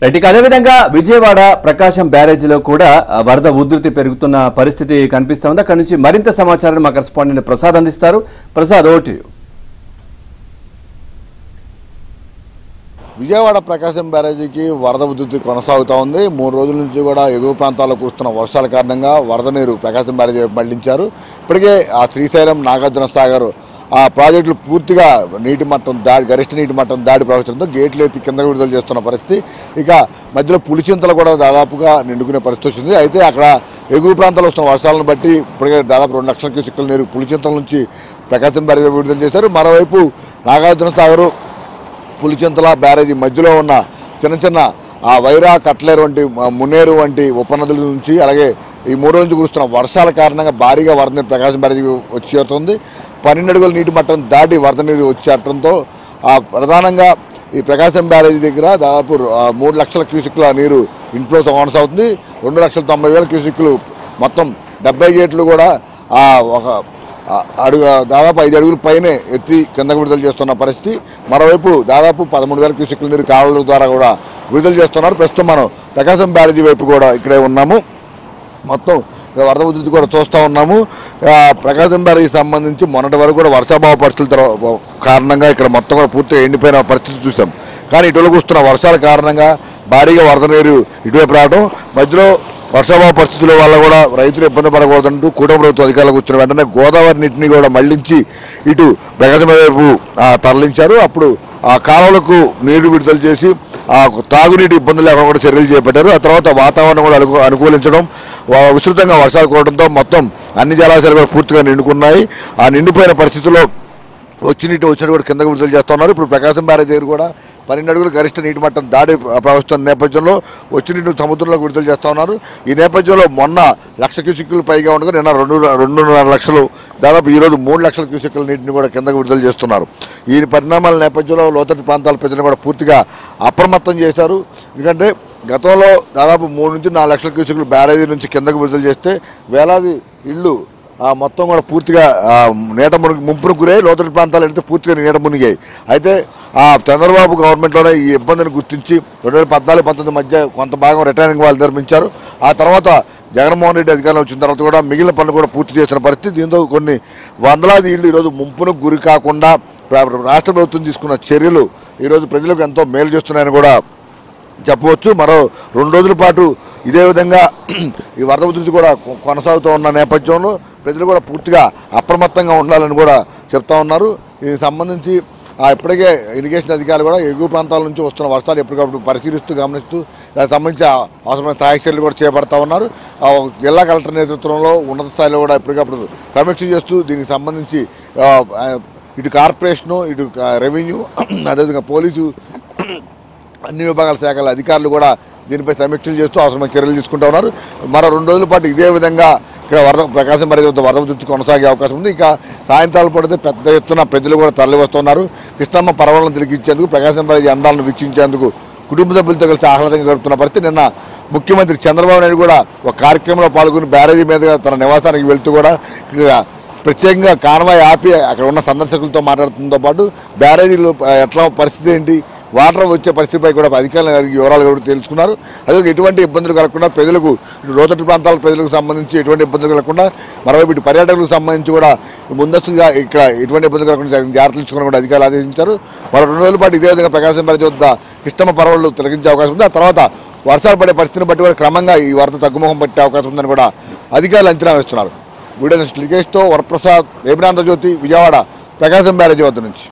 Right. అదేవిధంగా విజయవాడ ప్రకాశం బ్యారేజీలో కూడా వరద ఉధృతి పెరుగుతున్న పరిస్థితి కనిపిస్తా ఉంది. అక్కడ నుంచి మరింత సమాచారాన్ని మా కరెస్పాండెంట్ ప్రసాద్ అందిస్తారు. ప్రసాద్, ఓటు. విజయవాడ ప్రకాశం బ్యారేజీకి వరద ఉధృతి కొనసాగుతూ ఉంది. 3 రోజుల నుంచి కూడా ఎగువ ప్రాంతాల్లో కురుస్తున్న వర్షాల కారణంగా వరద నీరు ప్రకాశం బ్యారేజీ మళ్లించారు. ఇప్పటికే ఆ శ్రీశైలం, నాగార్జున సాగర్ ఆ ప్రాజెక్టులు పూర్తిగా గరిష్ట నీటి మట్టం దాడి ప్రవహించడంతో గేట్లు ఎత్తి కిందకు విడుదల చేస్తున్న పరిస్థితి. ఇక మధ్యలో పులిచింతలు కూడా దాదాపుగా నిండుకునే పరిస్థితి వచ్చింది. అయితే అక్కడ ఎగువ ప్రాంతాల్లో వస్తున్న వర్షాలను బట్టి ఇప్పటికే దాదాపు 2 లక్షల క్యూసెక్కుల నీరు పులిచింతల నుంచి ప్రకాశం బ్యారేజీ విడుదల చేశారు. మరోవైపు నాగార్జున సాగర్, పులిచింతల బ్యారేజీ మధ్యలో ఉన్న చిన్న ఆ వైరా, కట్లేరు వంటి, మున్నేరు వంటి ఉపనదుల నుంచి, అలాగే ఈ 3 రోజుల నుంచి కురుస్తున్న వర్షాల కారణంగా భారీగా వరద నీరు ప్రకాశం బ్యారేజీకి వచ్చి చేరుతుంది. 12 అడుగుల నీటి మట్టం దాటి వరద నీరు వచ్చేయడంతో ప్రధానంగా ఈ ప్రకాశం బ్యారేజీ దగ్గర దాదాపు 3 లక్షల క్యూసెక్కుల నీరు ఇన్ఫ్లో కొనసాగుతుంది. 2,90,000 క్యూసెక్కులు మొత్తం 70 గేట్లు కూడా ఒక దాదాపు 5 అడుగుల పైనే ఎత్తి కిందకు విడుదల చేస్తున్న పరిస్థితి. మరోవైపు దాదాపు 13,000 క్యూసెక్కుల నీరు కాలువల ద్వారా కూడా విడుదల చేస్తున్నారు. ప్రస్తుతం మనం ప్రకాశం బ్యారేజీ వైపు కూడా ఇక్కడే ఉన్నాము. మొత్తం వరద ఉధృతి కూడా చూస్తూ ఉన్నాము. ప్రకాశం బ్యారేజీకి సంబంధించి మొన్నటి వరకు కూడా వర్షాభావ పరిస్థితుల కారణంగా ఇక్కడ మొత్తం కూడా పూర్తిగా ఎండిపోయిన పరిస్థితి చూసాం. కానీ ఇటువైపు వస్తున్న వర్షాల కారణంగా భారీగా వరద నీరు ఇటువైపు రావడం, మధ్యలో వర్షాభావ పరిస్థితుల వల్ల కూడా రైతులు ఇబ్బంది పడకూడదంటూ కూటమి ప్రభుత్వ అధికారులకు వచ్చిన వెంటనే గోదావరి నీటిని కూడా మళ్లించి ఇటు ప్రకాశం వైపు తరలించారు. అప్పుడు ఆ కాలువలకు నీరు విడుదల చేసి తాగునీటి ఇబ్బందులు లేకుండా కూడా చర్యలు చేపట్టారు. ఆ తర్వాత వాతావరణం కూడా అనుకూలించడం, విస్తృతంగా వర్షాలు కురవడంతో మొత్తం అన్ని జలాశయాలు కూడా పూర్తిగా నిండుకున్నాయి. ఆ నిండిపోయిన పరిస్థితుల్లో వచ్చినట్టు కూడా కిందకు విడుదల చేస్తూ ఉన్నారు. ఇప్పుడు ప్రకాశం బ్యారేజీ దగ్గర కూడా 12 అడుగులు గరిష్ట నీటి మట్టం దాడి ప్రవహిస్తున్న నేపథ్యంలో వచ్చినట్టు సముద్రంలోకి విడుదల చేస్తూ ఉన్నారు. ఈ నేపథ్యంలో మొన్న 1,00,000 క్యూసెక్కులు పైగా ఉండగా నిన్న 2.5 లక్షలు, దాదాపు ఈరోజు 3 లక్షల క్యూసెక్కుల నీటిని కూడా కిందకు విడుదల చేస్తున్నారు. ఈ పరిణామాల నేపథ్యంలో లోతట్టు ప్రాంతాల ప్రజలను కూడా పూర్తిగా అప్రమత్తం చేశారు. ఎందుకంటే గతంలో దాదాపు 3 నుంచి 4 లక్షల క్యూసెక్కులు బ్యారేజీ నుంచి కిందకు విడుదల చేస్తే వేలాది ఇళ్ళు మొత్తం కూడా పూర్తిగా ముంపును గురై లోతట్టు ప్రాంతాలు వెళ్తే పూర్తిగా నీట మునిగాయి. అయితే చంద్రబాబు గవర్నమెంట్లోనే ఈ ఇబ్బందిని గుర్తించి 2014-19 మధ్య కొంత భాగం రిటైనింగ్ వాళ్ళు నిర్మించారు. ఆ తర్వాత జగన్మోహన్ రెడ్డి అధికారంలో వచ్చిన తర్వాత కూడా మిగిలిన పనులు కూడా పూర్తి చేసిన పరిస్థితి. దీంతో కొన్ని వందలాది ఇళ్ళు ఈరోజు ముంపును గురి కాకుండా రాష్ట్ర ప్రభుత్వం తీసుకున్న చర్యలు ఈరోజు ప్రజలకు ఎంతో మేలు చేస్తున్నాయని కూడా చెప్పవచ్చు. మరో 2 రోజుల పాటు ఇదే విధంగా ఈ వరద ఉధృతి కూడా కొనసాగుతూ ఉన్న నేపథ్యంలో ప్రజలు కూడా పూర్తిగా అప్రమత్తంగా ఉండాలని కూడా చెప్తా ఉన్నారు. దీనికి సంబంధించి ఇప్పటికే ఇరిగేషన్ అధికారులు కూడా ఎగువ ప్రాంతాల నుంచి వస్తున్న వర్షాలు ఎప్పటికప్పుడు పరిశీలిస్తూ గమనిస్తూ దానికి సంబంధించి అవసరమైన సహాయక చర్యలు కూడా చేపడతా ఉన్నారు. జిల్లా కలెక్టర్ నేతృత్వంలో ఉన్నత స్థాయిలో కూడా ఎప్పటికప్పుడు సమీక్ష చేస్తూ దీనికి సంబంధించి ఇటు కార్పొరేషను, ఇటు రెవెన్యూ, అదేవిధంగా పోలీసు, అన్ని విభాగాల శాఖల అధికారులు కూడా దీనిపై సమీక్షలు చేస్తూ అవసరమైన చర్యలు తీసుకుంటూ ఉన్నారు. మరో 2 రోజుల పాటు ఇదే విధంగా ఇక్కడ ప్రకాశం బ్యారేజీ వద్ద వరద ఉధృతి కొనసాగే అవకాశం ఉంది. ఇక సాయంత్రాలు పడితే పెద్ద ఎత్తున ప్రజలు కూడా తరలి వస్తున్నారు. కృష్ణమ్మ పర్వాలను తిరిగిచ్చేందుకు, ప్రకాశం బ్యారేజీ అందాలను వీక్షించేందుకు కుటుంబ సభ్యులతో కలిసి ఆహ్లాదంగా గడుపుతున్న పరిస్థితి. నిన్న ముఖ్యమంత్రి చంద్రబాబు నాయుడు కూడా ఒక కార్యక్రమంలో పాల్గొని బ్యారేజీ మీదుగా తన నివాసానికి వెళ్తూ కూడా ప్రత్యేకంగా కాన్వాయ్ ఆపి అక్కడ ఉన్న సందర్శకులతో మాట్లాడుతుందో పాటు బ్యారేజీలో ఎట్లా పరిస్థితి ఏంటి, వాటర్ వచ్చే పరిస్థితిపై కూడా అధికారులు వివరాలు కూడా తెలుసుకున్నారు. అదే ఎటువంటి ఇబ్బందులు కలగకుండా ప్రజలకు, లోతట్టు ప్రాంతాల ప్రజలకు సంబంధించి ఎటువంటి ఇబ్బందులు కలగకుండా, మరోవైపు ఇటు పర్యాటకులకు సంబంధించి కూడా ముందస్తుగా ఇక్కడ ఎటువంటి ఇబ్బందులు కలగకుండా జాగ్రత్తలు తీసుకుని కూడా అధికారులు ఆదేశించారు. మరో 2 రోజుల పాటు ఇదే విధంగా ప్రకాశం బ్యారేజీ వద్ద కృష్ణమ్మ పర్వాలు తొలగించే అవకాశం ఉంది. ఆ తర్వాత వర్షాలు పడే పరిస్థితిని బట్టి కూడా క్రమంగా ఈ వరద తగ్గుముఖం పట్టే అవకాశం ఉందని కూడా అధికారులు అంచనా వేస్తున్నారు. వీడియో లికేష్తో వరప్రసాద్, ఏబినాంధ్రజ్యోతి, విజయవాడ ప్రకాశం బ్యారేజీ వద్ద నుంచి.